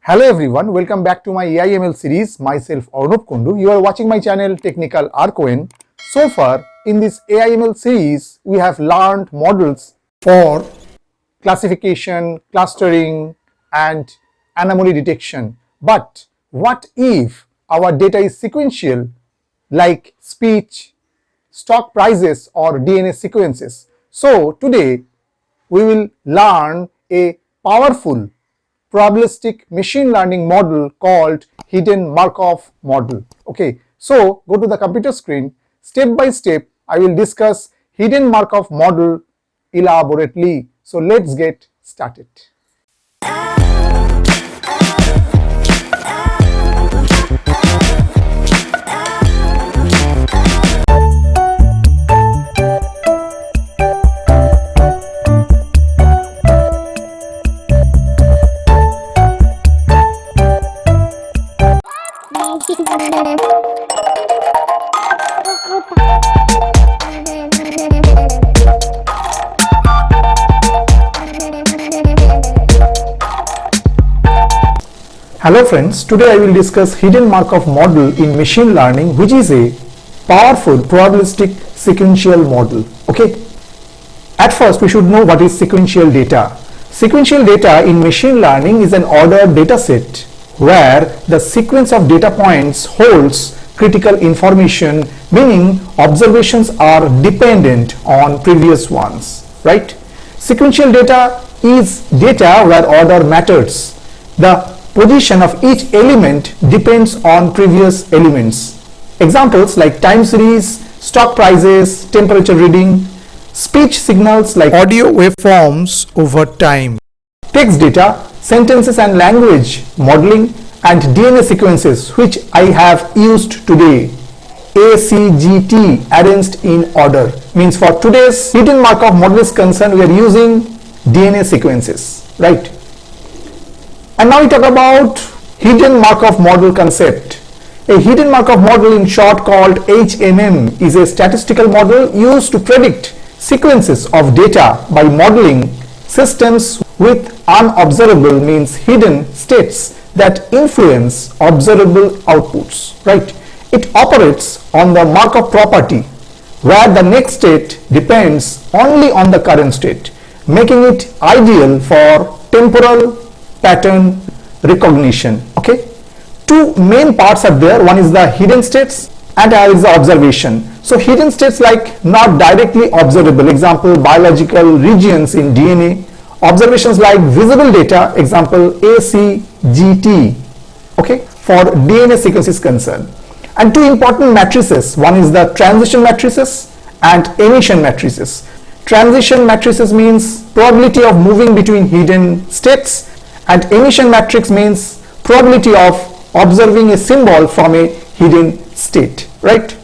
Hello everyone, welcome back to my AI/ML series. Myself Arnab Kundu. You are watching my channel Technical Arcoin. So far in this AI/ML series, we have learned models for classification, clustering and anomaly detection. But what if our data is sequential like speech, stock prices or DNA sequences? So today we will learn a powerful probabilistic machine learning model called Hidden Markov Model. Okay, so go to the computer screen. Step by step, I will discuss Hidden Markov Model elaborately. So let's get started. Hello friends, today I will discuss Hidden Markov Model in machine learning, which is a powerful probabilistic sequential model. Okay, at first we should know what is sequential data. Sequential data in machine learning is an ordered data set where the sequence of data points holds critical information, meaning observations are dependent on previous ones, right? Sequential data is data where order matters. The position of each element depends on previous elements. Examples like time series, stock prices, temperature reading, speech signals like audio waveforms over time, text data, sentences and language modeling, and DNA sequences, which I have used today. ACGT, arranged in order, means for today's Hidden Markov model is concerned, we are using DNA sequences, right? And now we talk about Hidden Markov Model concept. A Hidden Markov Model, in short called HMM, is a statistical model used to predict sequences of data by modeling systems with unobservable, means hidden, states that influence observable outputs, right? It operates on the Markov property where the next state depends only on the current state, making it ideal for temporal pattern recognition. Okay, two main parts are there. One is the hidden states and other is the observation. So hidden states like not directly observable, example biological regions in DNA. Observations like visible data, example ACGT, okay, for DNA sequence is concerned. And two important matrices, one is the transition matrices and emission matrices. Transition matrices means probability of moving between hidden states, and emission matrix means probability of observing a symbol from a hidden state, right?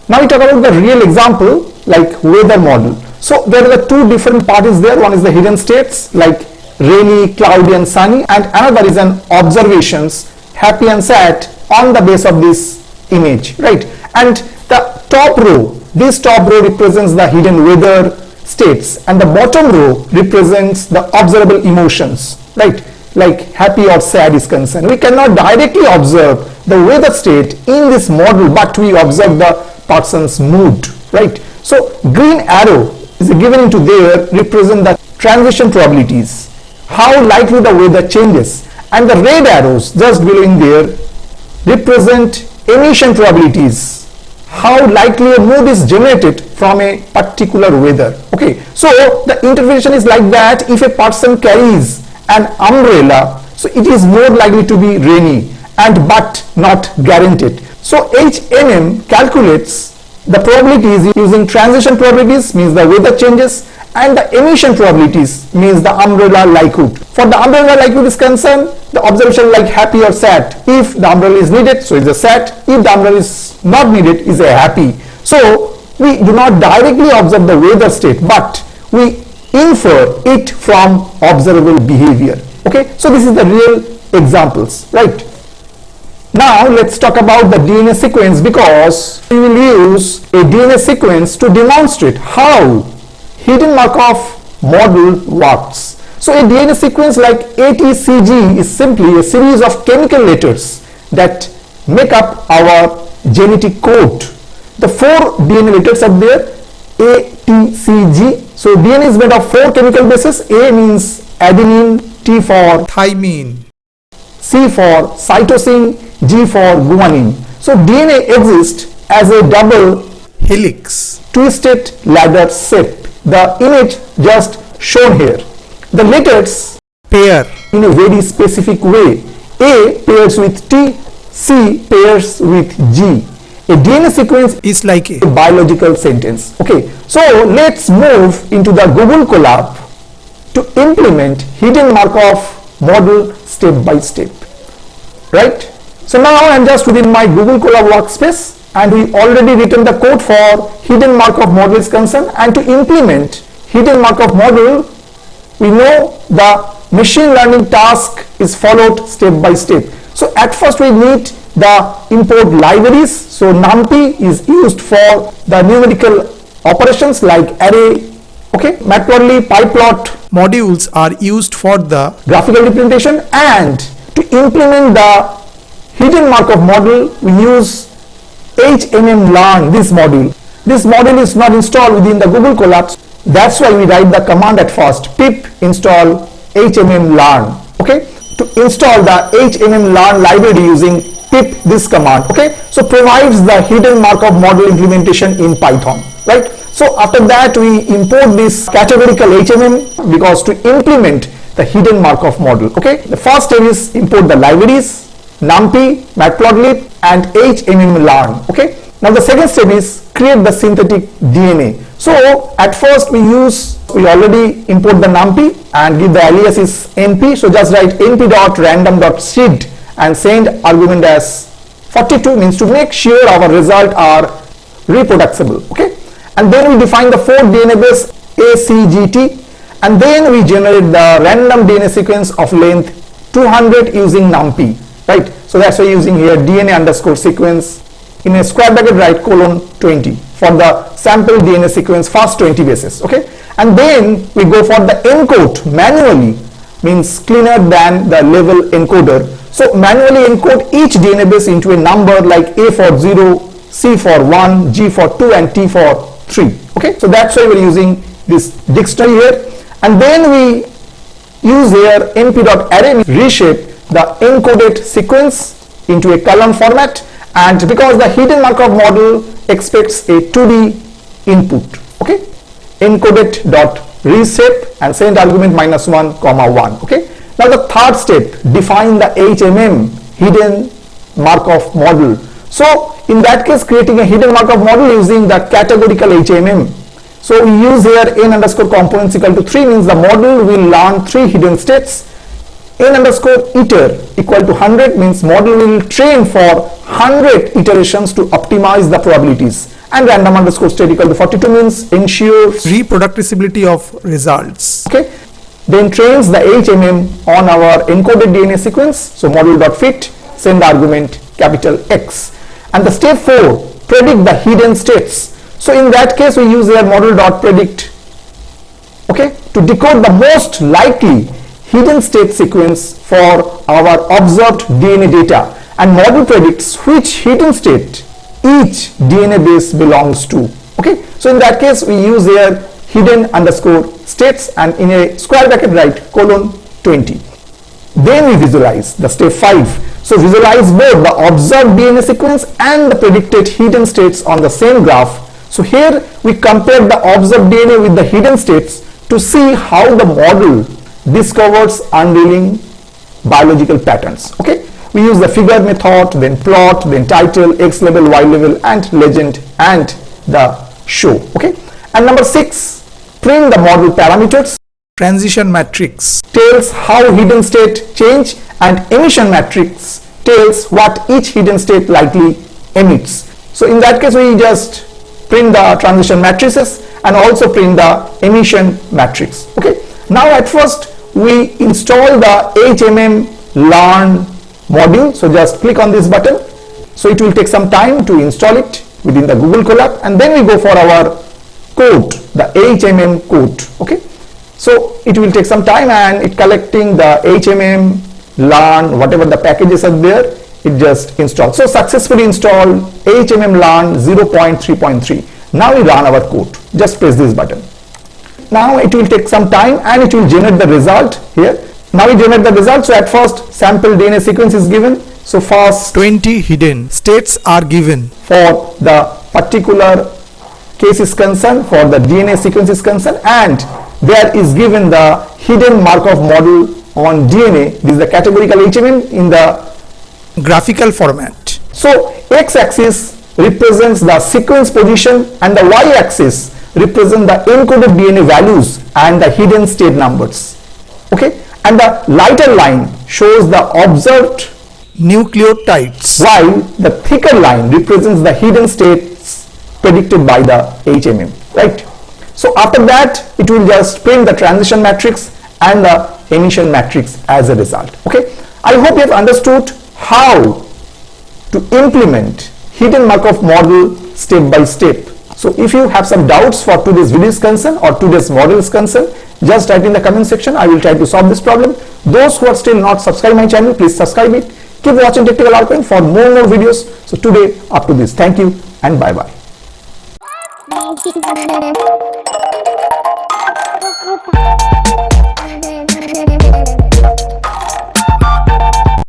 Now we talk about the real example like weather model. So there are the two different parties there. One is the hidden states like rainy, cloudy and sunny, and another is an observations happy and sad on the base of this image, right? And the top row, this top row represents the hidden weather states and the bottom row represents the observable emotions, right? Like happy or sad is concerned. We cannot directly observe the weather state in this model, but we observe the person's mood, right? So green arrow is given into there represent the transition probabilities, how likely the weather changes, and the red arrows just below in there represent emission probabilities, how likely a mood is generated from a particular weather. Okay, so the interpretation is like that. If a person carries an umbrella, so it is more likely to be rainy and but not guaranteed. So HMM calculates the probabilities using transition probabilities, means the weather changes, and the emission probabilities means the umbrella likelihood. For the umbrella likelihood is concerned, the observation like happy or sad. If the umbrella is needed, so it's a sad. If the umbrella is not needed, is a happy. So we do not directly observe the weather state, but we infer it from observable behavior. Okay, so this is the real examples, right? Now let's talk about the DNA sequence, because we will use a DNA sequence to demonstrate how Hidden Markov model works. So a DNA sequence like ATCG is simply a series of chemical letters that make up our genetic code. The 4 DNA letters are there, A, T, C, G. So DNA is made of 4 chemical bases. A means adenine, T for thymine, C for cytosine, G for guanine. So DNA exists as a double helix, twisted ladder shape. The image just shown here. The letters pair in a very specific way. A pairs with T, C pairs with G. A DNA sequence is like a biological sentence. Okay, so let's move into the Google Colab to implement Hidden Markov model step by step. Right? So now I am just within my Google Colab workspace, and we already written the code for Hidden Markov model is concerned. And to implement Hidden Markov model, we know the machine learning task is followed step by step. So at first we need the import libraries. So NumPy is used for the numerical operations like array. Okay, Matplotlib, pyplot modules are used for the graphical representation, and to implement the Hidden Markov model we use HMMLearn, this module. This module is not installed within the Google Colab. That's why we write the command at first, pip install HMMLearn. Okay, to install the HMMLearn library using pip this command. Okay, so provides the Hidden Markov model implementation in Python. Right. So after that we import this categorical HMM because to implement the Hidden Markov model. Okay, the first step is import the libraries NumPy, Matplotlib and HMMLearn. Okay, now the second step is create the synthetic DNA. So at first we already import the NumPy and give the alias is np. So just write np.random.seed and send argument as 42, means to make sure our result are reproducible. Okay, and then we define the 4 DNA base ACGT, and then we generate the random DNA sequence of length 200 using NumPy. Right, so that's why using here DNA underscore sequence in a square bracket write :20 for the sample DNA sequence first 20 bases. Okay, and then we go for the encode manually, means cleaner than the level encoder. So manually encode each DNA base into a number like A for 0, C for 1, G for 2 and T for 3. Okay, so that's why we're using this dictionary here, and then we use here np.array, reshape the encoded sequence into a column format, and because the Hidden Markov model expects a 2D input. Okay, encoded dot reshape and send argument -1, 1. Okay, now the third step, define the HMM Hidden Markov model. So in that case creating a Hidden Markov model using the categorical HMM. So we use here n underscore components equal to 3, means the model will learn 3 hidden states. N underscore iter equal to 100 means model will train for 100 iterations to optimize the probabilities, and random underscore state equal to 42 means ensures reproducibility of results. Okay, then trains the HMM on our encoded DNA sequence. So model.fit, send argument capital X, and the step 4, predict the hidden states. So in that case we use here model.predict, okay, to decode the most likely hidden state sequence for our observed DNA data, and model predicts which hidden state each DNA base belongs to. Okay, so in that case we use here hidden underscore states and in a square bracket write :20. Then we visualize the step 5. So visualize both the observed DNA sequence and the predicted hidden states on the same graph. So here we compare the observed DNA with the hidden states to see how the model discovers unveiling biological patterns. Okay, we use the figure method, then plot, then title, X level, Y level and legend and the show. Okay, and number 6, print the model parameters. Transition matrix tells how hidden state change, and emission matrix tells what each hidden state likely emits. So in that case we just print the transition matrices and also print the emission matrix. Okay, now at first we install the HMMLearn module. So just click on this button. So it will take some time to install it within the Google Colab, and then we go for our code, the HMM code. Okay, So it will take some time, and it collecting the HMM, LAN, whatever the packages are there, it just installed. So successfully installed HMM LAN 0.3.3. Now we run our code. Just press this button. Now it will take some time and it will generate the result here. Now we generate the result. So at first sample DNA sequence is given. So first 20 hidden states are given. for the particular case is concerned, for the DNA sequence is concerned, and there is given the hidden Markov model on DNA. This is the categorical HMM in the Graphical format. So x-axis represents the sequence position and the y-axis represent the encoded DNA values and the hidden state numbers. Okay, and the lighter line shows the observed, Nucleotides. while the thicker line represents the hidden states predicted by the HMM, right? So after that it will just print the transition matrix and the emission matrix as a result. Okay, I hope you have understood how to implement hidden Markov model step by step. So if you have some doubts for today's video is concerned or today's model is concerned, just write in the comment section. I will try to solve this problem. Those who are still not subscribed my channel, please subscribe it. Keep watching Technical Arcane for more videos. So today up to this. Thank you and bye bye. Thank you.